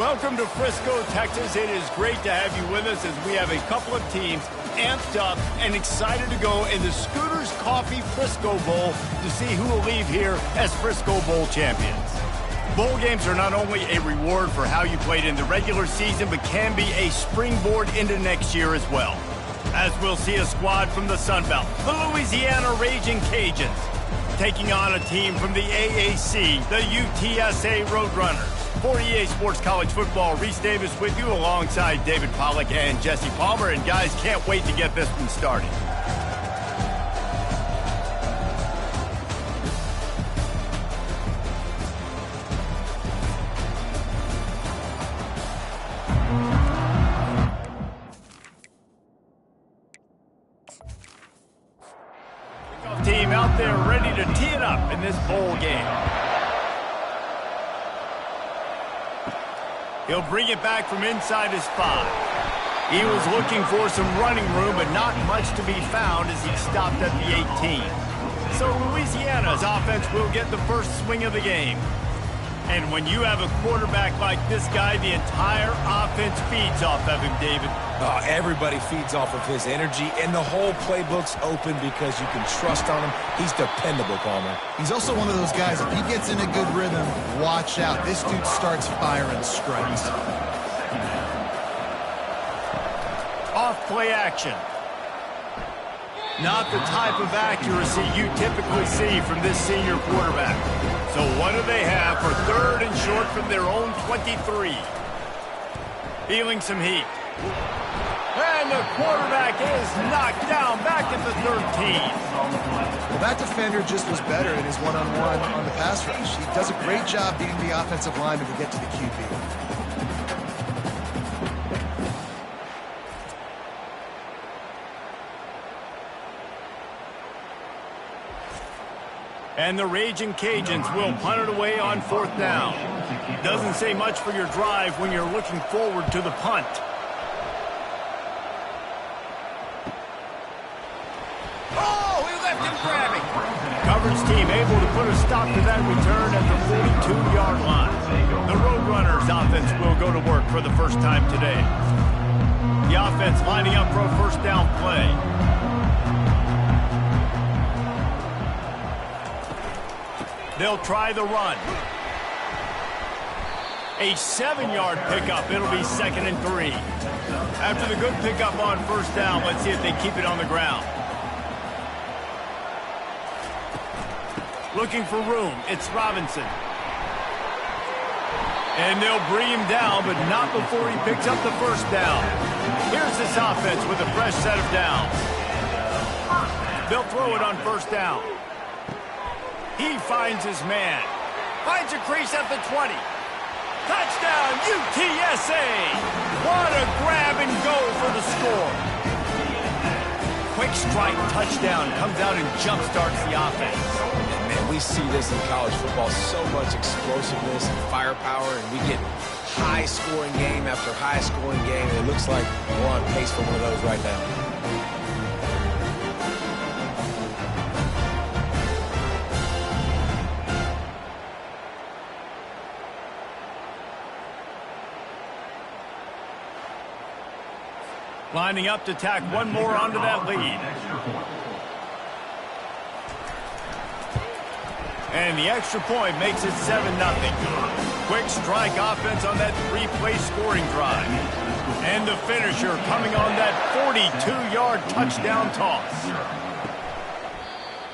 Welcome to Frisco, Texas. It is great to have you with us as we have a couple of teams amped up and excited to go in the Scooters Coffee Frisco Bowl to see who will leave here as Frisco Bowl champions. Bowl games are not only a reward for how you played in the regular season, but can be a springboard into next year as well. As we'll see a squad from the Sun Belt, the Louisiana Raging Cajuns, taking on a team from the AAC, the UTSA Roadrunners. For EA Sports College Football, Reese Davis with you alongside David Pollack and Jesse Palmer. And guys, can't wait to get this one started. Kickoff team out there ready to tee it up in this bowl game. He'll bring it back from inside his 5. He was looking for some running room, but not much to be found as he stopped at the 18. So Louisiana's offense will get the first swing of the game. And when you have a quarterback like this guy, the entire offense feeds off of him, David. Everybody feeds off of his energy, and the whole playbook's open because you can trust on him. He's dependable, Palmer. He's also one of those guys, if he gets in a good rhythm, watch out. This dude starts firing strikes. Off play action. Not the type of accuracy you typically see from this senior quarterback. So what do they have for 3rd and short from their own 23? Feeling some heat. And the quarterback is knocked down back at the 13. Well, that defender just was better in his one-on-one on the pass rush. He does a great job beating the offensive lineman to get to the QB. And the Raging Cajuns will punt it away on 4th down. Doesn't say much for your drive when you're looking forward to the punt. Oh, he left him grabbing. Coverage team able to put a stop to that return at the 42-yard line. The Roadrunners offense will go to work for the first time today. The offense lining up for a first down play. They'll try the run. A 7-yard pickup. It'll be 2nd and 3. After the good pickup on first down, let's see if they keep it on the ground. Looking for room. It's Robinson. And they'll bring him down, but not before he picks up the first down. Here's this offense with a fresh set of downs. They'll throw it on first down. He finds his man. Finds a crease at the 20. Touchdown, UTSA! What a grab and go for the score. Quick strike touchdown comes out and jumpstarts the offense. Man, we see this in college football, so much explosiveness and firepower, and we get high-scoring game after high-scoring game, and it looks like we're on pace for one of those right now. Lining up to tack one more onto that lead. And the extra point makes it 7-0. Quick strike offense on that 3-play scoring drive. And the finisher coming on that 42-yard touchdown toss.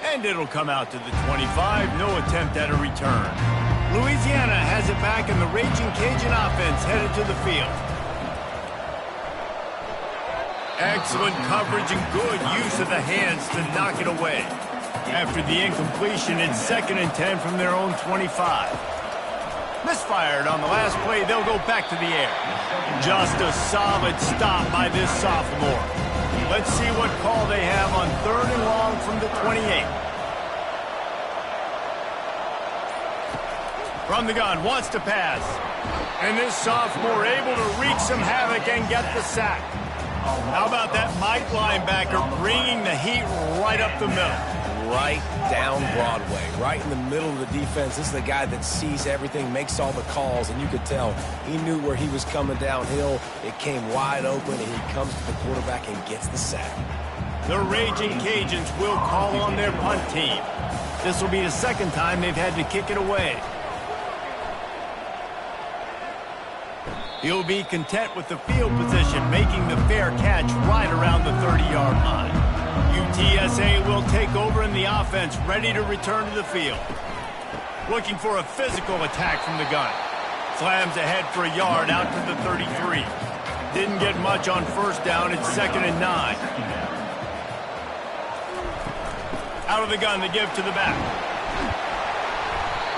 And it'll come out to the 25. No attempt at a return. Louisiana has it back, and the Raging Cajun offense headed to the field. Excellent coverage and good use of the hands to knock it away. After the incompletion, it's 2nd and 10 from their own 25. Misfired on the last play, they'll go back to the air. Just a solid stop by this sophomore. Let's see what call they have on 3rd and long from the 28. From the gun, wants to pass. And this sophomore able to wreak some havoc and get the sack. How about that Mike linebacker bringing the heat right up the middle? right down Broadway, right in the middle of the defense. This is the guy that sees everything, makes all the calls, and you could tell he knew where he was coming downhill. It came wide open, and he comes to the quarterback and gets the sack. The Raging Cajuns will call on their punt team. This will be the second time they've had to kick it away. He'll be content with the field position, making the fair catch right around the 30-yard line. UTSA will take over in the offense, ready to return to the field. Looking for a physical attack from the gun. Slams ahead for a yard out to the 33. Didn't get much on first down. It's 2nd and 9. Out of the gun, the give to the back.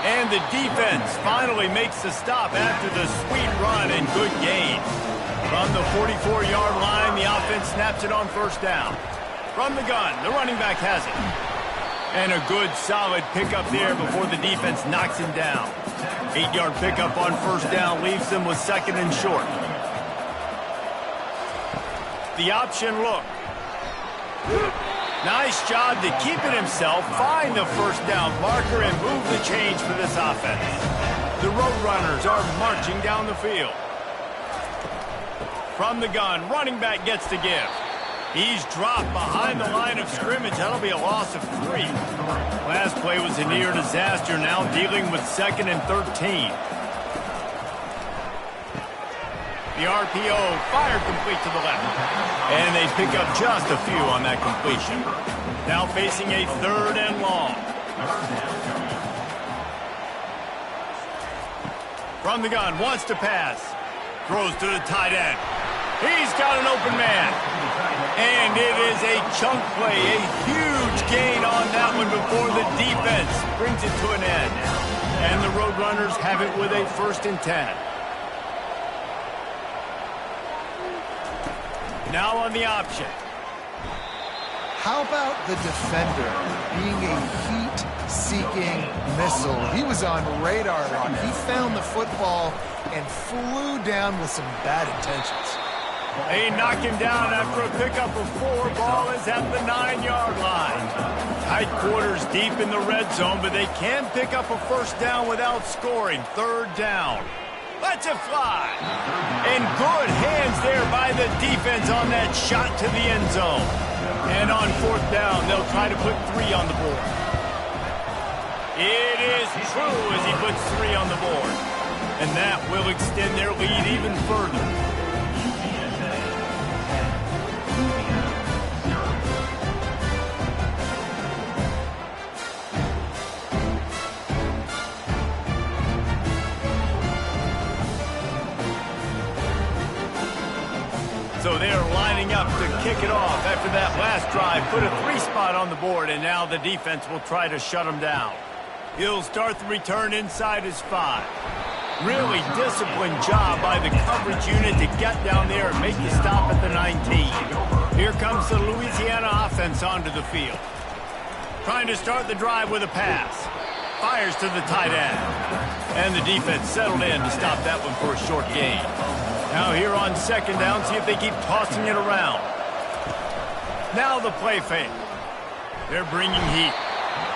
And the defense finally makes the stop after the sweet run and good gain. From the 44-yard line, the offense snaps it on first down. From the gun, the running back has it. And a good, solid pickup there before the defense knocks him down. 8-yard pickup on first down leaves them with 2nd and short. The option look. Nice job to keep it himself, find the first down marker, and move the change for this offense. The Roadrunners are marching down the field. From the gun, running back gets the give. He's dropped behind the line of scrimmage. That'll be a loss of 3. Last play was a near disaster, now dealing with 2nd and 13. The RPO fired complete to the left. And they pick up just a few on that completion. Now facing a 3rd and long. From the gun, wants to pass. Throws to the tight end. He's got an open man. And it is a chunk play, a huge gain on that one before the defense brings it to an end. And the Roadrunners have it with a 1st and 10. Now on the option. How about the defender being a heat-seeking missile? He was on radar lock. He found the football and flew down with some bad intentions. They knock him down after a pickup of 4. Ball is at the 9-yard line. Tight quarters deep in the red zone, but they can pick up a first down without scoring. 3rd down. Lets it fly. And good hands there by the defense on that shot to the end zone. And on 4th down, they'll try to put 3 on the board. It is true as he puts 3 on the board. And that will extend their lead even further. So they're lining up to kick it off after that last drive. Put a 3 spot on the board, and now the defense will try to shut them down. He'll start the return inside his 5. Really disciplined job by the coverage unit to get down there and make the stop at the 19. Here comes the Louisiana offense onto the field. Trying to start the drive with a pass. Fires to the tight end. And the defense settled in to stop that one for a short gain. Now here on 2nd down, see if they keep tossing it around. Now the play fake. They're bringing heat.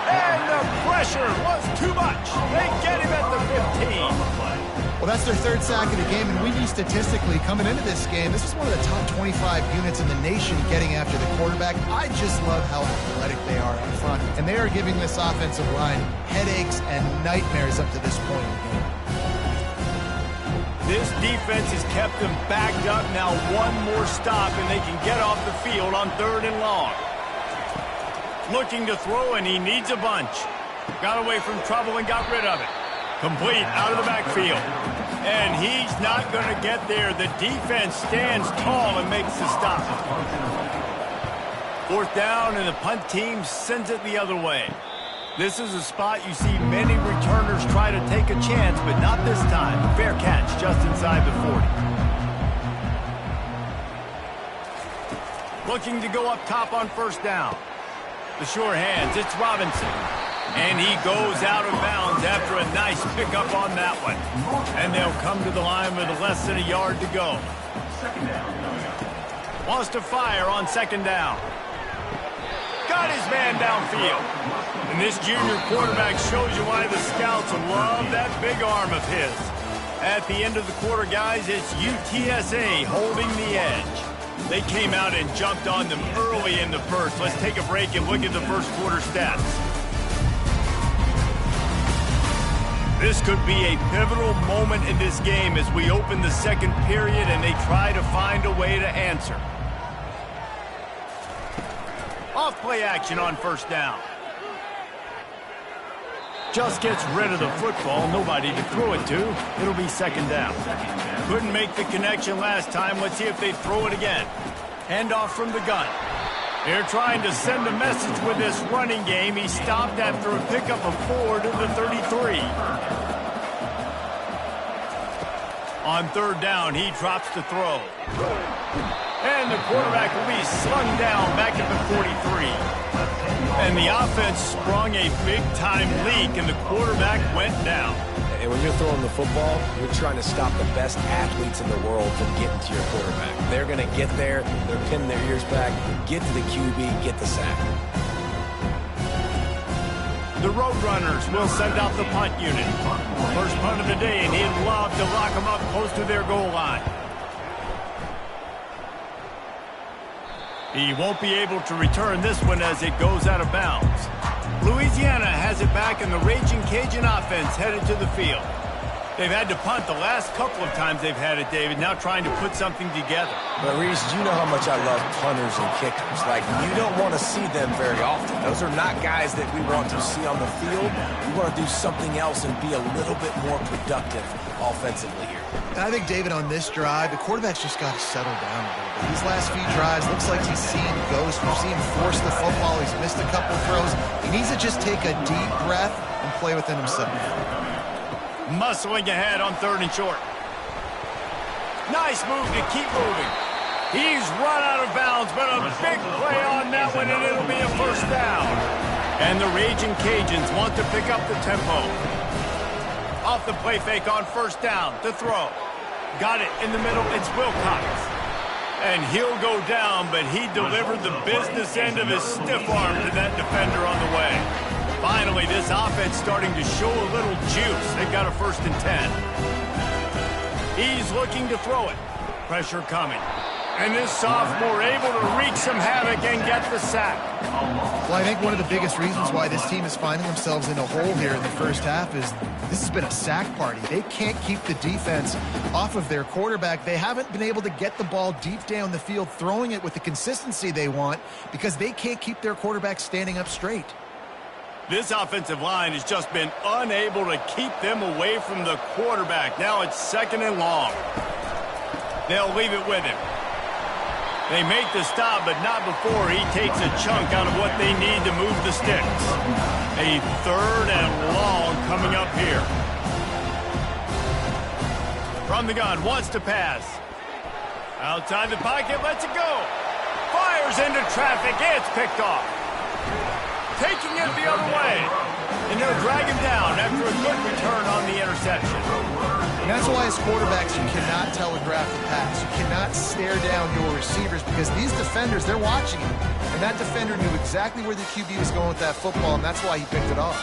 And the pressure was too much. They get him at the 15. Well, that's their 3rd sack of the game, and we knew statistically coming into this game, this is one of the top 25 units in the nation getting after the quarterback. I just love how athletic they are up front, and they are giving this offensive line headaches and nightmares up to this point in the game. This defense has kept them backed up. Now 1 more stop, and they can get off the field on 3rd and long. Looking to throw, and he needs a bunch. Got away from trouble and got rid of it. Complete out of the backfield. And he's not going to get there. The defense stands tall and makes the stop. 4th down, and the punt team sends it the other way. This is a spot you see many returners try to take a chance, but not this time. Fair catch just inside the 40. Looking to go up top on 1st down. The sure hands, it's Robinson. And he goes out of bounds after a nice pickup on that one. And they'll come to the line with less than a yard to go. Wants to fire on 2nd down. got his man downfield. And this junior quarterback shows you why the scouts love that big arm of his. At the end of the quarter, guys, it's UTSA holding the edge. They came out and jumped on them early in the first. Let's take a break and look at the first quarter stats. This could be a pivotal moment in this game as we open the second period and they try to find a way to answer. Off play action on first down. Just gets rid of the football, nobody to throw it to. It'll be second down. Couldn't make the connection last time. Let's see if they throw it again. Handoff from the gun. They're trying to send a message with this running game. He stopped after a pickup of 4 to the 33. On third down, he drops the throw. And the quarterback will be slung down back at the 43. And the offense sprung a big-time leak, and the quarterback went down. And when you're throwing the football, you're trying to stop the best athletes in the world from getting to your quarterback. They're going to get there. They're pinning their ears back, get to the QB, get the sack. The Roadrunners will send out the punt unit. First punt of the day, and he'd love to lock them up close to their goal line. He won't be able to return this one as it goes out of bounds. Louisiana has it back, and the Raging Cajun offense headed to the field. They've had to punt the last couple of times they've had it, David, now trying to put something together. But, Reese, you know how much I love punters and kickers. Like, you don't want to see them very often. Those are not guys that we want to see on the field. We want to do something else and be a little bit more productive offensively here. And I think, David, on this drive, the quarterback's just got to settle down a little bit. These last few drives, looks like he's seen ghosts. We've seen him force the football. He's missed a couple throws. He needs to just take a deep breath and play within himself. Muscling ahead on third and short. Nice move to keep moving. He's run out of bounds, but a big play on that one, and it'll be a first down. And the Raging Cajuns want to pick up the tempo. Off the play fake on first down to throw. Got it in the middle. It's Wilcox. And he'll go down, but he delivered the business end of his stiff arm to that defender on the way. Finally, this offense starting to show a little juice. They've got a 1st and 10. He's looking to throw it. Pressure coming. And this sophomore able to wreak some havoc and get the sack. Well, I think one of the biggest reasons why this team is finding themselves in a hole here in the first half is this has been a sack party. They can't keep the defense off of their quarterback. They haven't been able to get the ball deep down the field, throwing it with the consistency they want because they can't keep their quarterback standing up straight. This offensive line has just been unable to keep them away from the quarterback. Now it's 2nd and long. They'll leave it with him. They make the stop, but not before he takes a chunk out of what they need to move the sticks. A 3rd and long coming up here. From the gun, wants to pass. Outside the pocket, lets it go. Fires into traffic, it's picked off. Taking it the other way. And they'll drag him down after a good return on the interception. And that's why as quarterbacks you cannot telegraph the pass. You cannot stare down your receivers because these defenders, they're watching him. And that defender knew exactly where the QB was going with that football, and that's why he picked it off.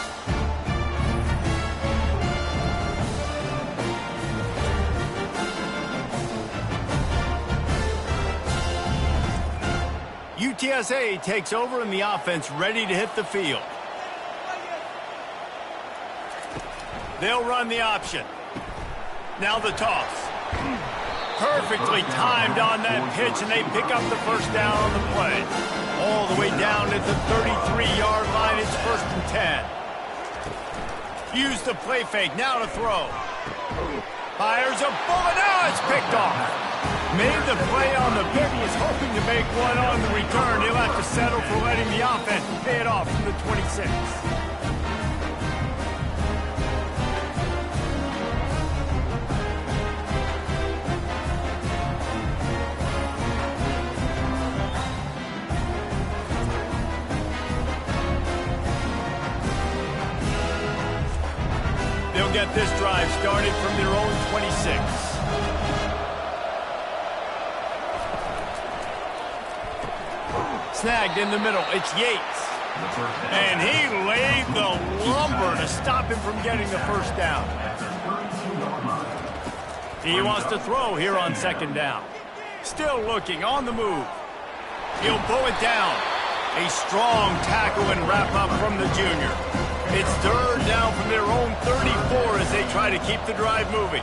UTSA takes over and the offense ready to hit the field. They'll run the option. Now the toss. Perfectly timed on that pitch, and they pick up the first down on the play. All the way down at the 33-yard line, it's 1st and 10. Use the play fake, now to throw. Fires a bullet, now it's picked off. Made the play on the pick, was hoping to make one on the return. He'll have to settle for letting the offense pay it off from the 26. They'll get this drive started from their own 26. snagged in the middle. It's Yates. And he laid the lumber to stop him from getting the first down. He wants to throw here on second down. Still looking on the move. He'll pull it down. A strong tackle and wrap up from the junior. It's third down from their own 34 as they try to keep the drive moving.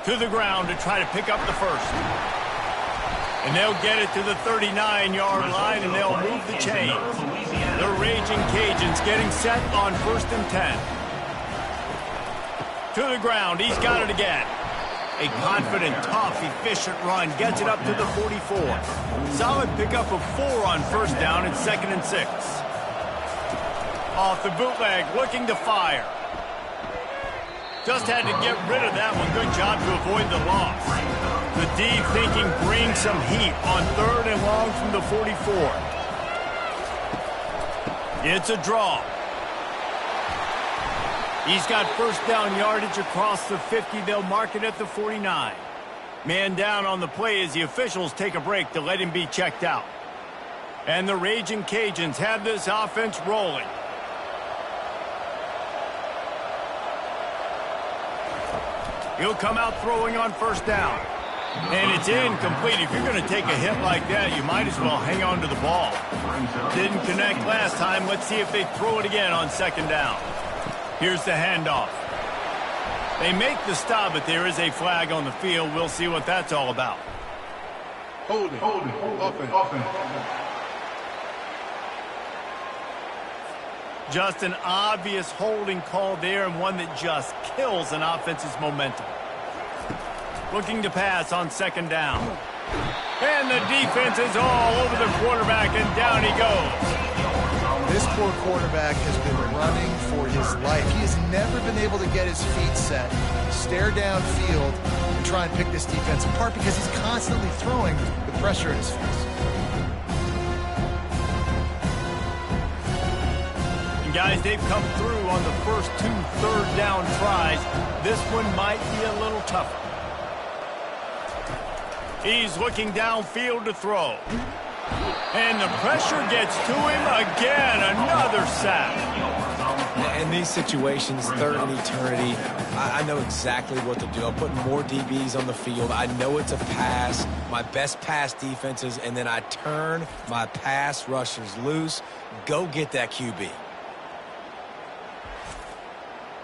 To the ground to try to pick up the first. And they'll get it to the 39-yard line, and they'll move the chains. The Raging Cajuns getting set on 1st and 10. To the ground. He's got it again. A confident, tough, efficient run gets it up to the 44. Solid pickup of 4 on first down and 2nd and 6. Off the bootleg, looking to fire. Just had to get rid of that one. Good job to avoid the loss. The D thinking bring some heat on 3rd and long from the 44. It's a draw. He's got first down yardage across the 50. They'll mark it at the 49. Man down on the play as the officials take a break to let him be checked out. And the Raging Cajuns have this offense rolling. He'll come out throwing on first down. And it's incomplete. If you're going to take a hit like that, you might as well hang on to the ball. Didn't connect last time. Let's see if they throw it again on second down. Here's the handoff. They make the stop, but there is a flag on the field. We'll see what that's all about. Hold it. Offense. Just an obvious holding call there, and one that just kills an offense's momentum. Looking to pass on second down. And the defense is all over the quarterback, and down he goes. This poor quarterback has been running for his life. He has never been able to get his feet set, stare downfield, and try and pick this defense apart because he's constantly throwing with pressure in his face. And guys, they've come through on the first 2 third down tries. This one might be a little tougher. He's looking downfield to throw. And the pressure gets to him again. Another sack. In these situations, 3rd and eternity, I know exactly what to do. I'll put more DBs on the field. I know it's a pass, my best pass defenses, and then I turn my pass rushers loose. Go get that QB.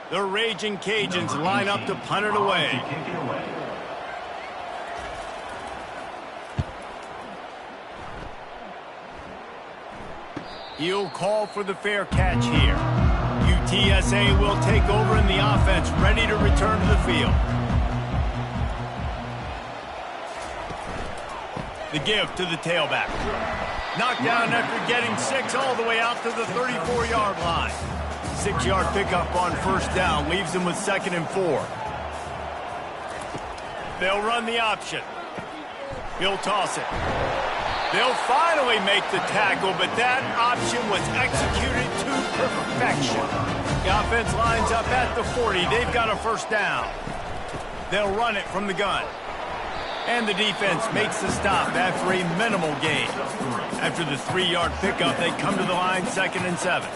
The Raging Cajuns line up to punt it away. He'll call for the fair catch here. UTSA will take over in the offense, ready to return to the field. The give to the tailback. Knocked down after getting 6 all the way out to the 34-yard line. 6-yard pickup on first down leaves him with 2nd and 4. They'll run the option. He'll toss it. They'll finally make the tackle, but that option was executed to perfection. The offense lines up at the 40. They've got a first down. They'll run it from the gun. And the defense makes the stop after a minimal gain. After the 3-yard pickup, they come to the line 2nd and 7.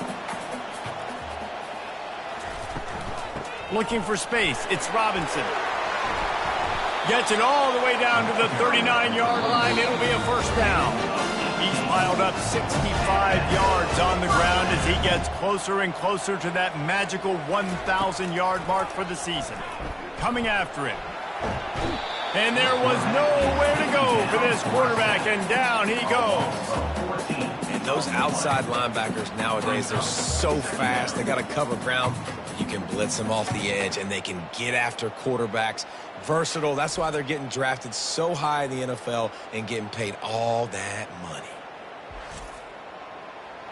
Looking for space. It's Robinson. Gets it all the way down to the 39-yard line. It'll be a first down. He's piled up 65 yards on the ground as he gets closer and closer to that magical 1,000-yard mark for the season. Coming after it. And there was nowhere to go for this quarterback, and down he goes. And those outside linebackers nowadays, they're so fast. They got to cover ground. You can blitz them off the edge, and they can get after quarterbacks. Versatile. That's why they're getting drafted so high in the NFL and getting paid all that money.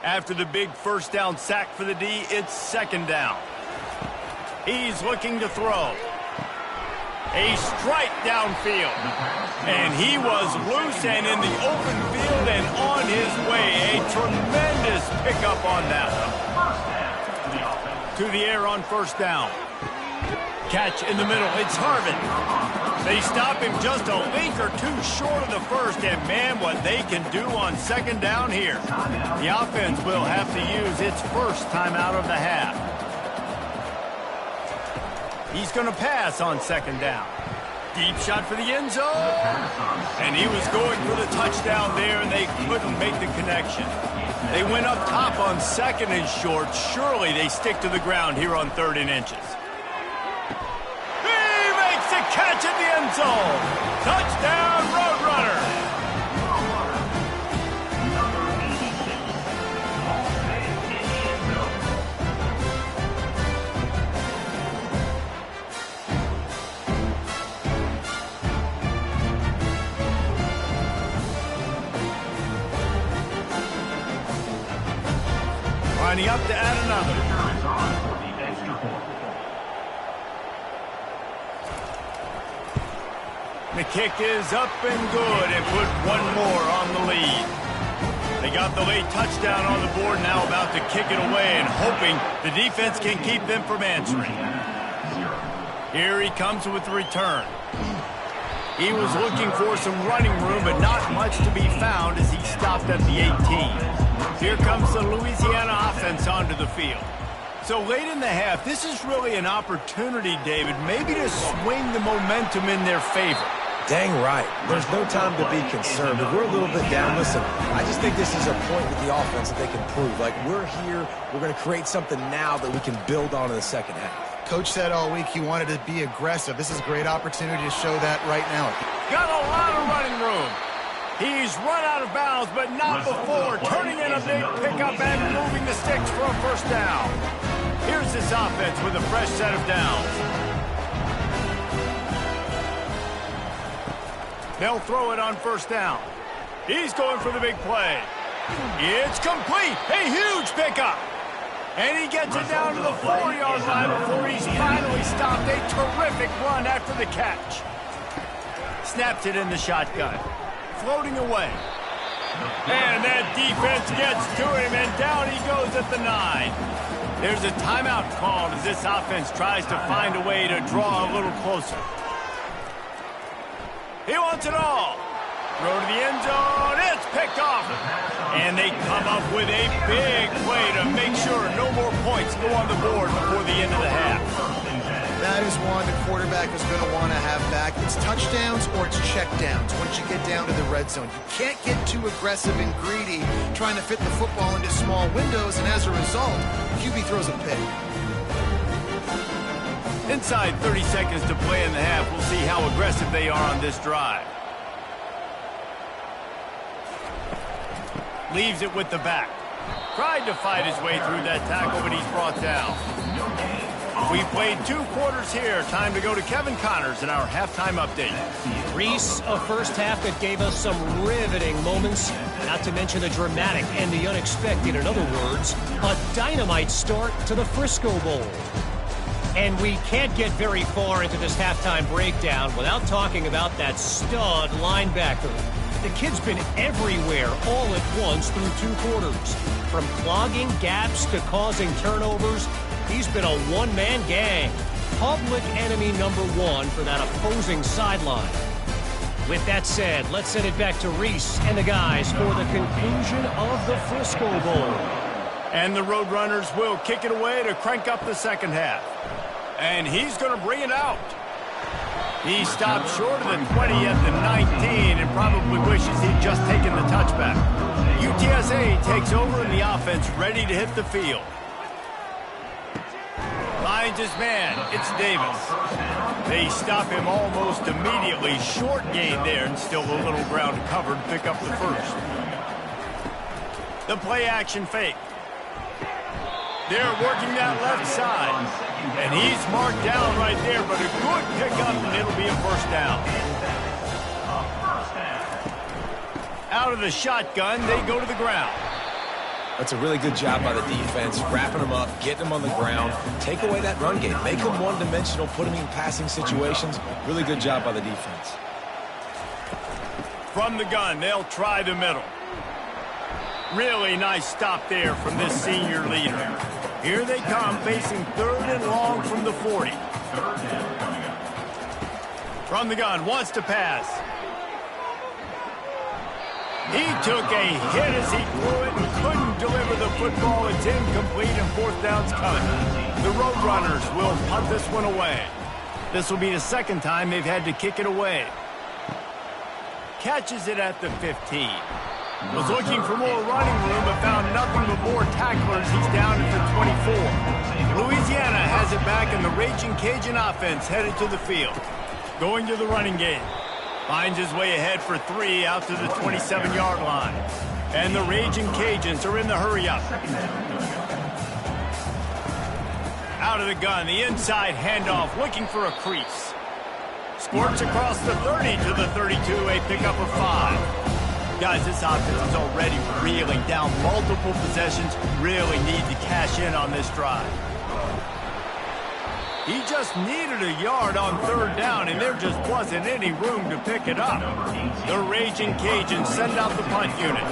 After the big first down sack for the D, it's second down. He's looking to throw. A strike downfield. And he was loose and in the open field and on his way. A tremendous pickup on that one. To the air on first down. Catch in the middle. It's Harvin. They stop him just a link or two short of the first, and man, what they can do on second down here. The offense will have to use its first timeout of the half. He's going to pass on second down. Deep shot for the end zone. And he was going for the touchdown there, and they couldn't make the connection. They went up top on second and short. Surely they stick to the ground here on 3rd and inches. Catch in the end zone. Touchdown, Roadrunner. Lining up to add another. The kick is up and good and put one more on the lead. They got the late touchdown on the board, now about to kick it away and hoping the defense can keep them from answering. Here he comes with the return. He was looking for some running room, but not much to be found as he stopped at the 18. Here comes the Louisiana offense onto the field. So late in the half, this is really an opportunity, David, maybe to swing the momentum in their favor. Dang right. There's no time to be concerned. If we're a little bit down, listen, I just think this is a point with the offense that they can prove. Like, we're here, we're going to create something now that we can build on in the second half. Coach said all week he wanted to be aggressive. This is a great opportunity to show that right now. Got a lot of running room. He's run out of bounds, but not before turning in a big pickup and moving the sticks for a first down. Here's this offense with a fresh set of downs. They'll throw it on first down. He's going for the big play. It's complete. A huge pickup. And he gets it down to the 4-yard line before he's finally stopped. A terrific run after the catch. Snaps it in the shotgun. Floating away. And that defense gets to him, and down he goes at the 9. There's a timeout called as this offense tries to find a way to draw a little closer. He wants it all. Throw to the end zone. It's picked off. And they come up with a big play to make sure no more points go on the board before the end of the half. That is one the quarterback is going to want to have back. It's touchdowns or it's checkdowns once you get down to the red zone. You can't get too aggressive and greedy trying to fit the football into small windows, and as a result, QB throws a pick. Inside 30 seconds to play in the half. We'll see how aggressive they are on this drive. Leaves it with the back. Tried to fight his way through that tackle, but he's brought down. We played 2 quarters here. Time to go to Kevin Connors in our halftime update. Reese, a first half that gave us some riveting moments, not to mention the dramatic and the unexpected. In other words, a dynamite start to the Frisco Bowl. And we can't get very far into this halftime breakdown without talking about that stud linebacker. The kid's been everywhere all at once through 2 quarters. From clogging gaps to causing turnovers, he's been a one-man gang. Public enemy number 1 for that opposing sideline. With that said, let's send it back to Reese and the guys for the conclusion of the Frisco Bowl. And the Roadrunners will kick it away to crank up the second half. And he's going to bring it out. He stopped short of the 20 at the 19 and probably wishes he'd just taken the touchback. UTSA takes over and the offense ready to hit the field. Finds his man. It's Davis. They stop him almost immediately. Short gain there and still a little ground to cover to pick up the first. The play action fake. They're working that left side. And he's marked down right there, but a good pickup, and it'll be a first down. Out of the shotgun, they go to the ground. That's a really good job by the defense, wrapping them up, getting them on the ground, take away that run game, make them one-dimensional, put them in passing situations. Really good job by the defense. From the gun, they'll try the middle. Really nice stop there from this senior leader. Here they come, facing 3rd and long from the 40. From the gun, wants to pass. He took a hit as he threw it and couldn't deliver the football. It's incomplete and fourth down's coming. The Roadrunners will punt this one away. This will be the second time they've had to kick it away. Catches it at the 15. Was looking for more running room but found nothing but more tacklers. He's down at the 24. Louisiana has it back and the Raging Cajun offense headed to the field. Going to the running game. Finds his way ahead for 3 out to the 27-yard line. And the Raging Cajuns are in the hurry-up. Out of the gun, the inside handoff, looking for a crease. Squirts across the 30 to the 32, a pickup of 5. Guys, this offense is already reeling down multiple possessions. Really need to cash in on this drive. He just needed a yard on third down, and there just wasn't any room to pick it up. The Raging Cajuns send out the punt unit.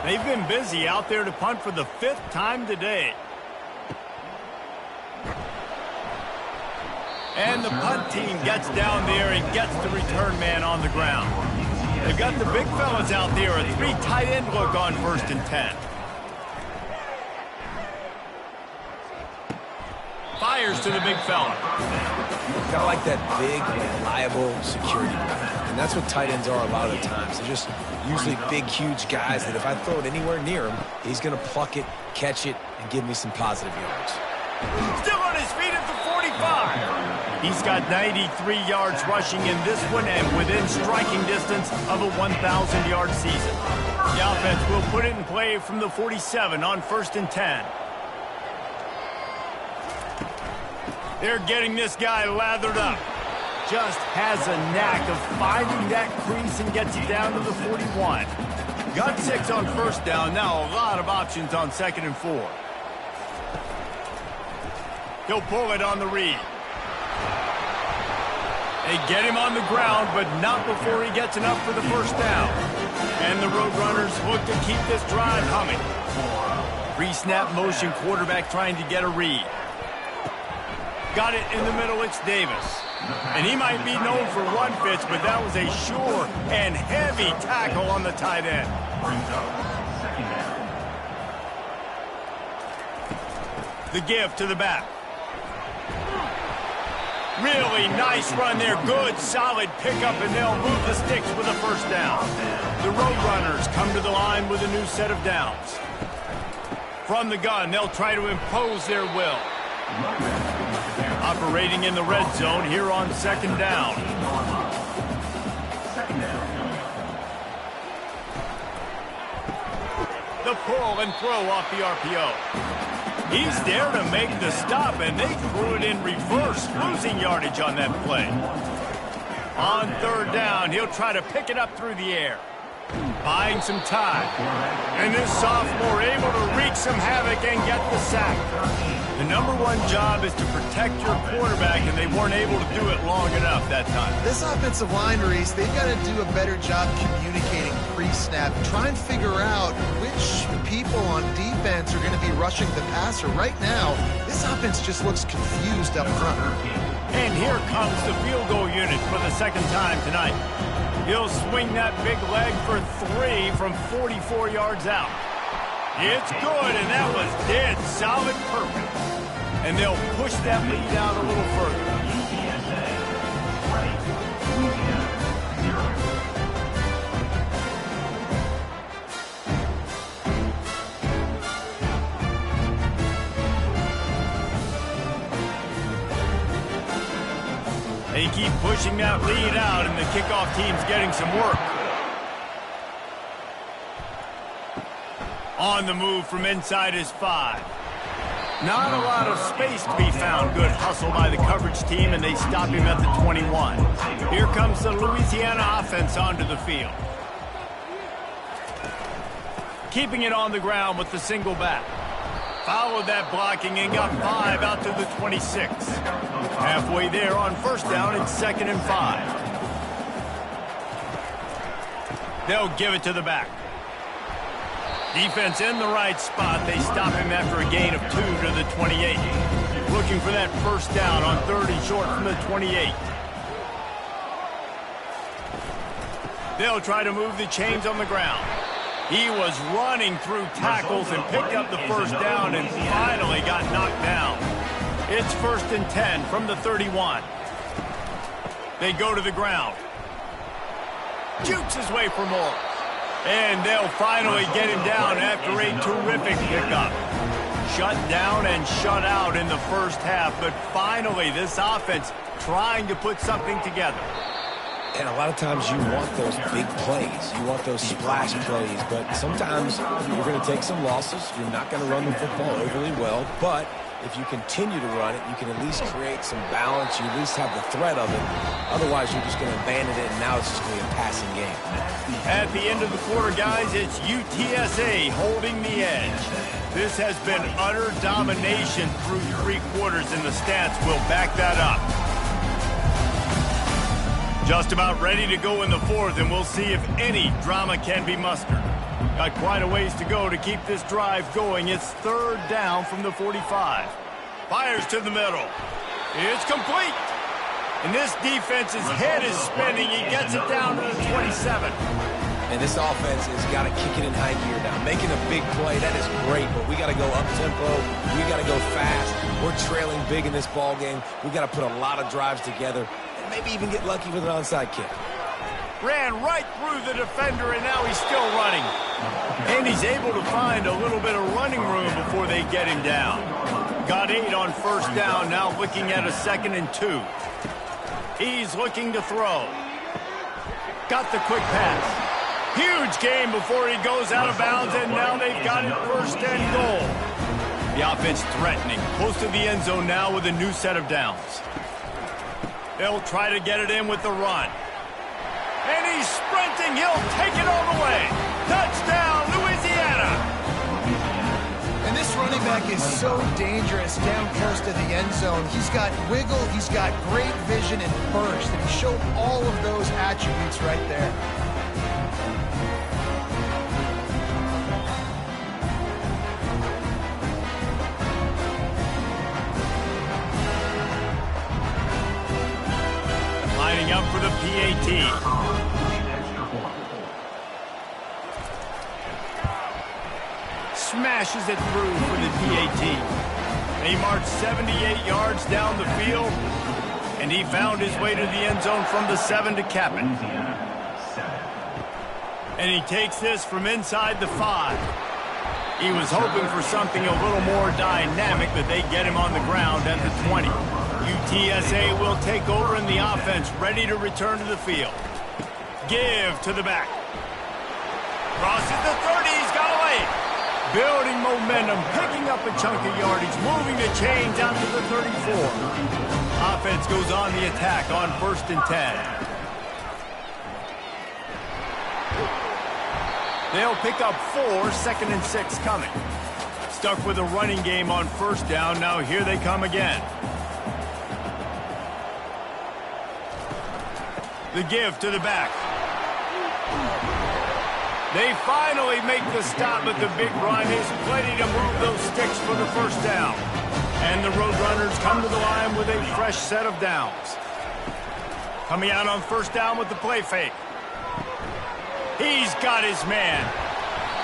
They've been busy out there to punt for the 5th time today. And the punt team gets down there and gets the return man on the ground. They've got the big fellas out there, a 3 tight end look on 1st and 10. Fires to the big fella. Got like that big, reliable security blanket. And that's what tight ends are a lot of the times. They're just usually big, huge guys that if I throw it anywhere near him, he's going to pluck it, catch it, and give me some positive yards. Still on his feet at the 45. He's got 93 yards rushing in this one and within striking distance of a 1,000-yard season. The offense will put it in play from the 47 on 1st and 10. They're getting this guy lathered up. Just has a knack of finding that crease and gets it down to the 41. Got 6 on 1st down. Now a lot of options on 2nd and 4. He'll pull it on the read. They get him on the ground, but not before he gets enough for the 1st down. And the Roadrunners look to keep this drive humming. Pre-snap motion, quarterback trying to get a read. Got it in the middle, it's Davis. And he might be known for one pitch, but that was a sure and heavy tackle on the tight end. The give to the back. Really nice run there. Good, solid pickup, and they'll move the sticks with a 1st down. The Roadrunners come to the line with a new set of downs. From the gun, they'll try to impose their will. Operating in the red zone here on 2nd down. The pull and throw off the RPO. He's there to make the stop, and they threw it in reverse, losing yardage on that play. On 3rd down, he'll try to pick it up through the air. Buying some time. And this sophomore able to wreak some havoc and get the sack. The #1 job is to protect your quarterback, and they weren't able to do it long enough that time. This offensive line, Reese, they've got to do a better job communicating pre-snap. Try and figure out which people on defense are going to be rushing the passer. Right now, this offense just looks confused up front. And here comes the field goal unit for the 2nd time tonight. He'll swing that big leg for 3 from 44 yards out. It's good, and that was dead solid perfect. And they'll push that lead out a little further. They keep pushing that lead out, and the kickoff team's getting some work. On the move from inside his 5. Not a lot of space to be found. Good hustle by the coverage team, and they stop him at the 21. Here comes the Louisiana offense onto the field. Keeping it on the ground with the single back. Followed that blocking and got 5 out to the 26. Halfway there on 1st down, it's 2nd and 5. They'll give it to the back. Defense in the right spot. They stop him after a gain of 2 to the 28. looking for that first down on 3rd and short from the 28. They'll try to move the chains on the ground. He was running through tackles and picked up the first down and finally got knocked down. It's 1st and 10 from the 31. They go to the ground. Jukes his way for more. And they'll finally get him down after a terrific pickup. Shut down and shut out in the first half, but finally this offense trying to put something together. And a lot of times you want those big plays. You want those splash plays, but sometimes you're going to take some losses. You're not going to run the football overly well, but if you continue to run it, you can at least create some balance. You at least have the threat of it. Otherwise, you're just going to abandon it, and now it's just going to be a passing game. At the end of the quarter, guys, it's UTSA holding the edge. This has been utter domination through 3 quarters, and the stats will back that up. Just about ready to go in the 4th, and we'll see if any drama can be mustered. Got quite a ways to go to keep this drive going. It's 3rd down from the 45. Fires to the middle. It's complete. And this defense's head is spinning. He gets it down to the 27. And this offense has got to kick it in high gear now. Making a big play, that is great, but we got to go up-tempo. We got to go fast. We're trailing big in this ball game. We got to put a lot of drives together. Maybe even get lucky with an onside kick. Ran right through the defender, and now he's still running. And he's able to find a little bit of running room before they get him down. Got 8 on 1st down, now looking at a 2nd and 2. He's looking to throw. Got the quick pass. Huge game before he goes out of bounds, and now they've got it 1st and goal. The offense threatening, close to the end zone now with a new set of downs. They'll try to get it in with the run. And he's sprinting. He'll take it all the way. Touchdown, Louisiana. And this running back is so dangerous down close to the end zone. He's got wiggle, he's got great vision and burst, and he showed all of those attributes right there. Lining up for the PAT. Smashes it through for the PAT. He marched 78 yards down the field, and he found his way to the end zone from the 7 to cap it. And he takes this from inside the 5. He was hoping for something a little more dynamic, but they get him on the ground at the 20. UTSA will take over in the offense, ready to return to the field. Give to the back. Crosses the 30, he's got away. Building momentum, picking up a chunk of yardage, moving the chains out to the 34. Offense goes on the attack on 1st and 10. They'll pick up 4, 2nd and 6 coming. Stuck with a running game on 1st down, now here they come again. The give to the back. They finally make the stop, but the big run is plenty to move those sticks for the 1st down. And the Roadrunners come to the line with a fresh set of downs. Coming out on 1st down with the play fake. He's got his man.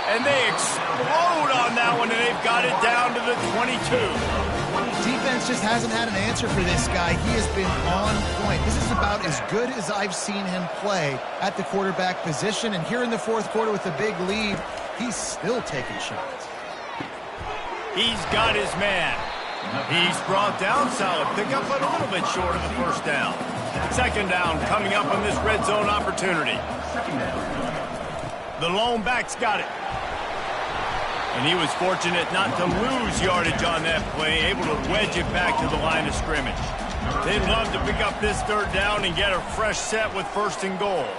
And they explode on that one, and they've got it down to the 22. Defense just hasn't had an answer for this guy. He has been on point. This is about as good as I've seen him play at the quarterback position. And here in the 4th quarter with a big lead, he's still taking shots. He's got his man. He's brought down, solid pickup, but a little bit short of the 1st down. 2nd down coming up on this red zone opportunity. The lone back's got it. And he was fortunate not to lose yardage on that play, able to wedge it back to the line of scrimmage. They'd love to pick up this 3rd down and get a fresh set with 1st and goal.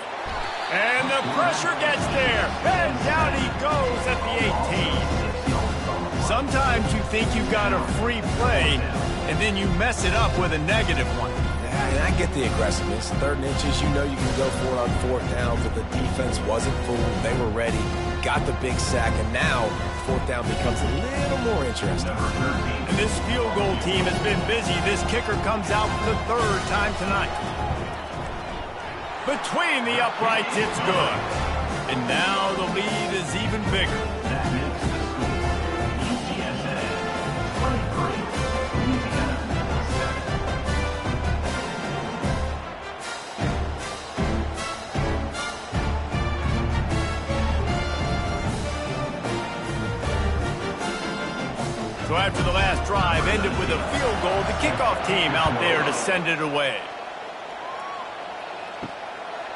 And the pressure gets there, and down he goes at the 18. Sometimes you think you've got a free play, and then you mess it up with a negative one. Yeah, and I get the aggressiveness. 3rd and inches, you know you can go for it on 4th down, but the defense wasn't fooled. They were ready, got the big sack, and now fourth down becomes a little more interesting. And this field goal team has been busy. This kicker comes out for the third time tonight. Between the uprights, it's good. And now the lead is even bigger. So after the last drive ended with a field goal, the kickoff team out there to send it away.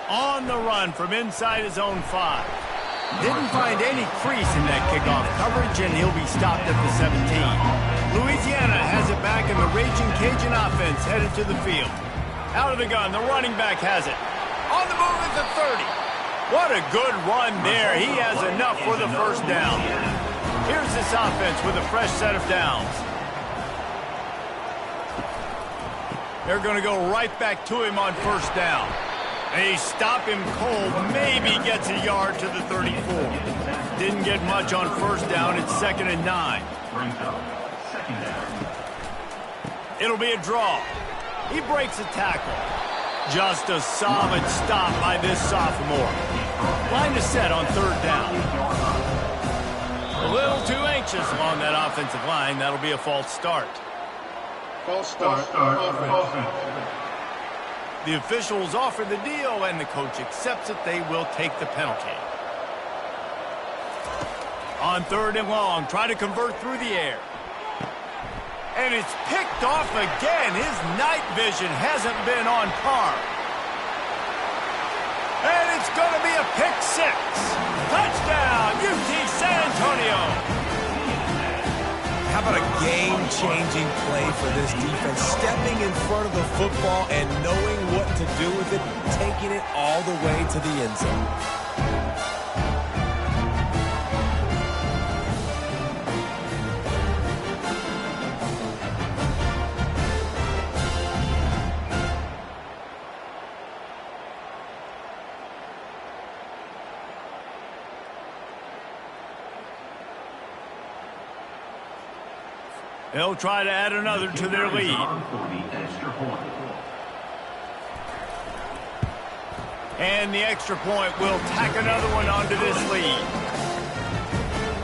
On the run from inside his own 5. Didn't find any crease in that kickoff coverage, and he'll be stopped at the 17. Louisiana has it back, and the Raging Cajun offense headed to the field. Out of the gun, the running back has it. On the move at the 30. What a good run there. He has enough for the first down. Here's this offense with a fresh set of downs. They're going to go right back to him on first down. They stop him cold, maybe gets a yard to the 34. Didn't get much on first down. It's 2nd and 9. It'll be a draw. He breaks a tackle. Just a solid stop by this sophomore. Line is set on third down. A little too anxious along that offensive line. That'll be a false start. False start. Offense. The officials offer the deal, and the coach accepts it. They will take the penalty. On third and long, try to convert through the air. And it's picked off again. His night vision hasn't been on par. And it's going to be a pick 6. Touchdown, UT San Antonio. How about a game-changing play for this defense? Stepping in front of the football and knowing what to do with it, taking it all the way to the end zone. They'll try to add another to their lead. And the extra point will tack another one onto this lead.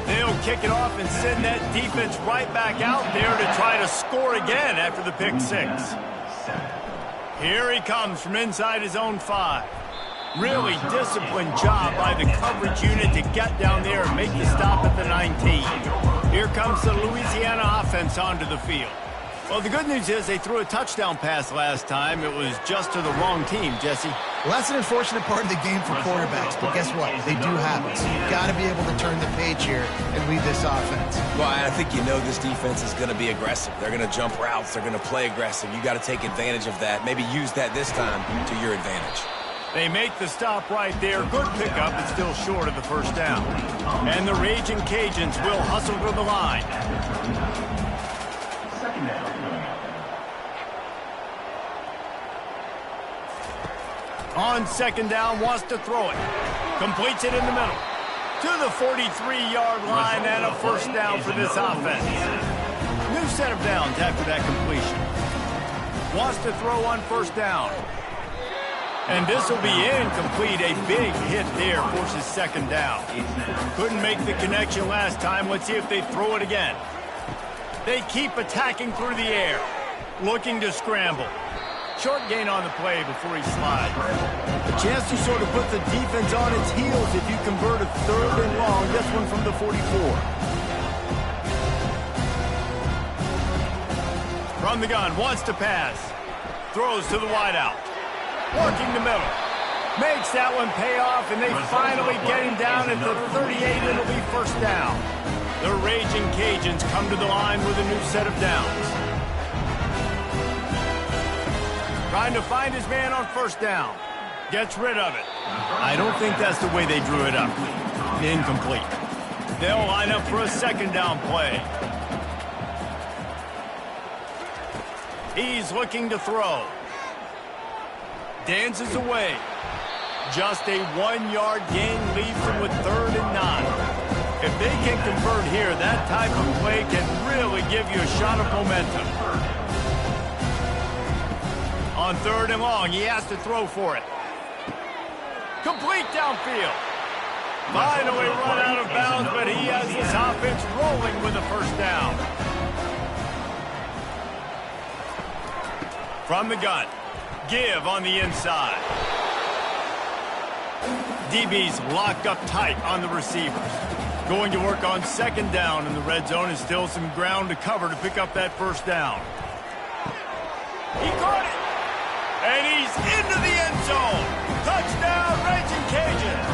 They'll kick it off and send that defense right back out there to try to score again after the pick 6. Here he comes from inside his own 5. Really disciplined job by the coverage unit to get down there and make the stop at the 19. Here comes the Louisiana offense onto the field. Well, the good news is they threw a touchdown pass last time. It was just to the wrong team, Jesse. Well, that's an unfortunate part of the game for quarterbacks, but guess what? They do have it, so you've got to be able to turn the page here and lead this offense. Well, I think you know this defense is going to be aggressive. They're going to jump routes. They're going to play aggressive. You got to take advantage of that. Maybe use that this time to your advantage. They make the stop right there. Good pickup, but still short of the first down. And the Raging Cajuns will hustle to the line. On second down, wants to throw it. Completes it in the middle. To the 43-yard line and a first down for this offense. New set of downs after that completion. Wants to throw on first down. And this will be incomplete. A big hit there forces second down. Couldn't make the connection last time. Let's see if they throw it again. They keep attacking through the air. Looking to scramble. Short gain on the play before he slides. A chance to sort of put the defense on its heels if you convert a third and long. This one from the 44. From the gun, wants to pass. Throws to the wideout. Working the middle. Makes that one pay off, and they finally get him down at the 38. It'll be first down. The Raging Cajuns come to the line with a new set of downs. Trying to find his man on first down. Gets rid of it. I don't think that's the way they drew it up. Incomplete. They'll line up for a second down play. He's looking to throw. Dances away. Just a 1-yard gain leaves him with 3rd and 9. If they can convert here, that type of play can really give you a shot of momentum. On 3rd and long, he has to throw for it. Complete downfield. Finally run out of bounds, but he has his offense rolling with a first down. From the gun, give on the inside. DB's locked up tight on the receivers. Going to work on 2nd down in the red zone, and still some ground to cover to pick up that first down. He caught it! And he's into the end zone. Touchdown, Raging Cajuns.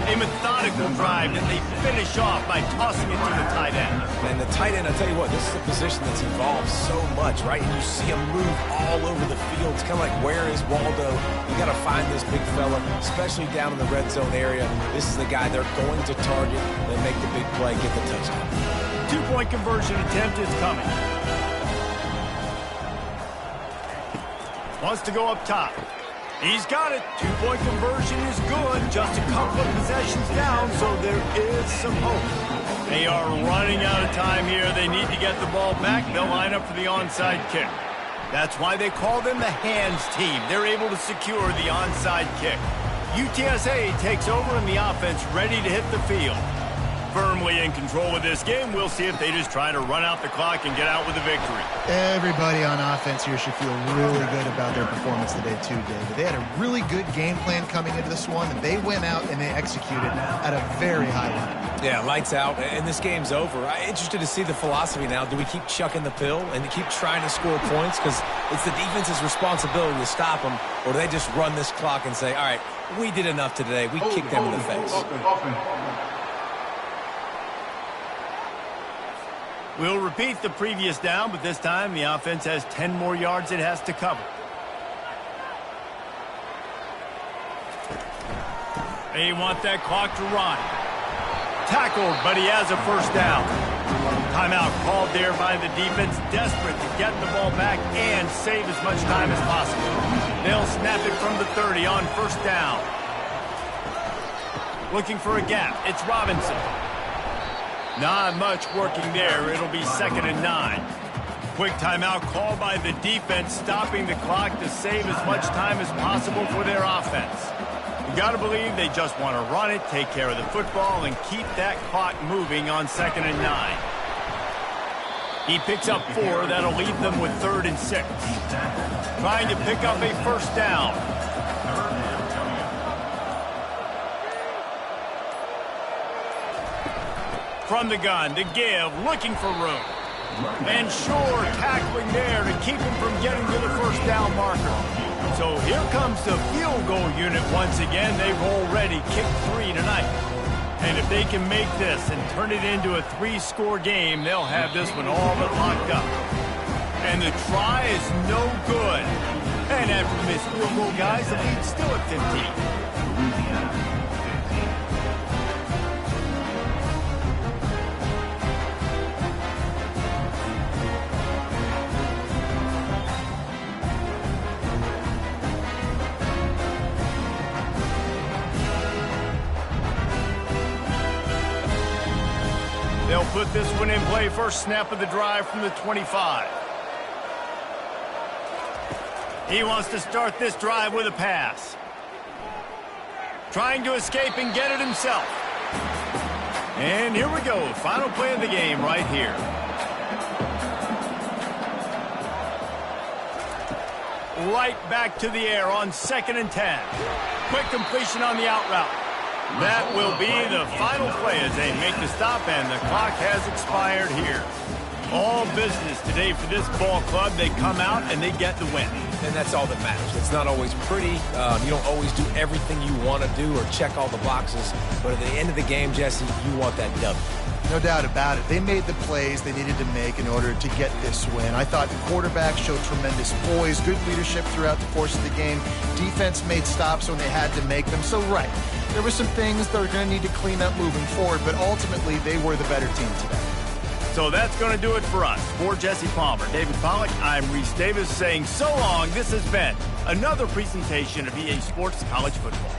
A methodical drive that they finish off by tossing it to the tight end. And the tight end, I'll tell you what, this is a position that's evolved so much, right? And you see him move all over the field. It's kind of like, where is Waldo? You got to find this big fella, especially down in the red zone area. This is the guy they're going to target, then make the big play, get the touchdown. 2-point conversion attempt is coming. Wants to go up top. He's got it. 2-point conversion is good. Just a couple of possessions down, so there is some hope. They are running out of time here. They need to get the ball back. They'll line up for the onside kick. That's why they call them the hands team. They're able to secure the onside kick. UTSA takes over in the offense, ready to hit the field. Firmly in control of this game. We'll see if they just try to run out the clock and get out with a victory. Everybody on offense here should feel really good about their performance today too, David. They had a really good game plan coming into this one, and they went out and they executed at a very high level. Yeah, lights out, and this game's over. I'm interested to see the philosophy now. Do we keep chucking the pill and keep trying to score points? Because it's the defense's responsibility to stop them, or do they just run this clock and say, all right, we did enough today. We kicked them in the face. We'll repeat the previous down, but this time the offense has 10 more yards it has to cover. They want that clock to run. Tackled, but he has a first down. Timeout called there by the defense, desperate to get the ball back and save as much time as possible. They'll snap it from the 30 on first down. Looking for a gap. It's Robinson. Not much working there. It'll be 2nd and 9. Quick timeout called by the defense, stopping the clock to save as much time as possible for their offense. You got to believe they just want to run it, take care of the football, and keep that clock moving on 2nd and 9. He picks up 4. That'll leave them with 3rd and 6. Trying to pick up a first down. From the gun to give, looking for room. And Shore tackling there to keep him from getting to the first down marker. So here comes the field goal unit once again. They've already kicked 3 tonight. And if they can make this and turn it into a 3-score game, they'll have this one all but locked up. And the try is no good. And after the missed field goal, guys, the lead's still at 15. They'll put this one in play. First snap of the drive from the 25. He wants to start this drive with a pass. Trying to escape and get it himself. And here we go. Final play of the game right here. Right back to the air on 2nd and 10. Quick completion on the out route. That will be the final play as they make the stop, and the clock has expired here. All business today for this ball club. They come out and they get the win. And that's all that matters. It's not always pretty. You don't always do everything you want to do or check all the boxes. But at the end of the game, Jesse, you want that W. No doubt about it. They made the plays they needed to make in order to get this win. I thought the quarterback showed tremendous poise, good leadership throughout the course of the game. Defense made stops when they had to make them. So, right, there were some things they're going to need to clean up moving forward, but ultimately they were the better team today. So that's going to do it for us. For Jesse Palmer, David Pollack, I'm Reese Davis saying so long. This has been another presentation of EA Sports College Football.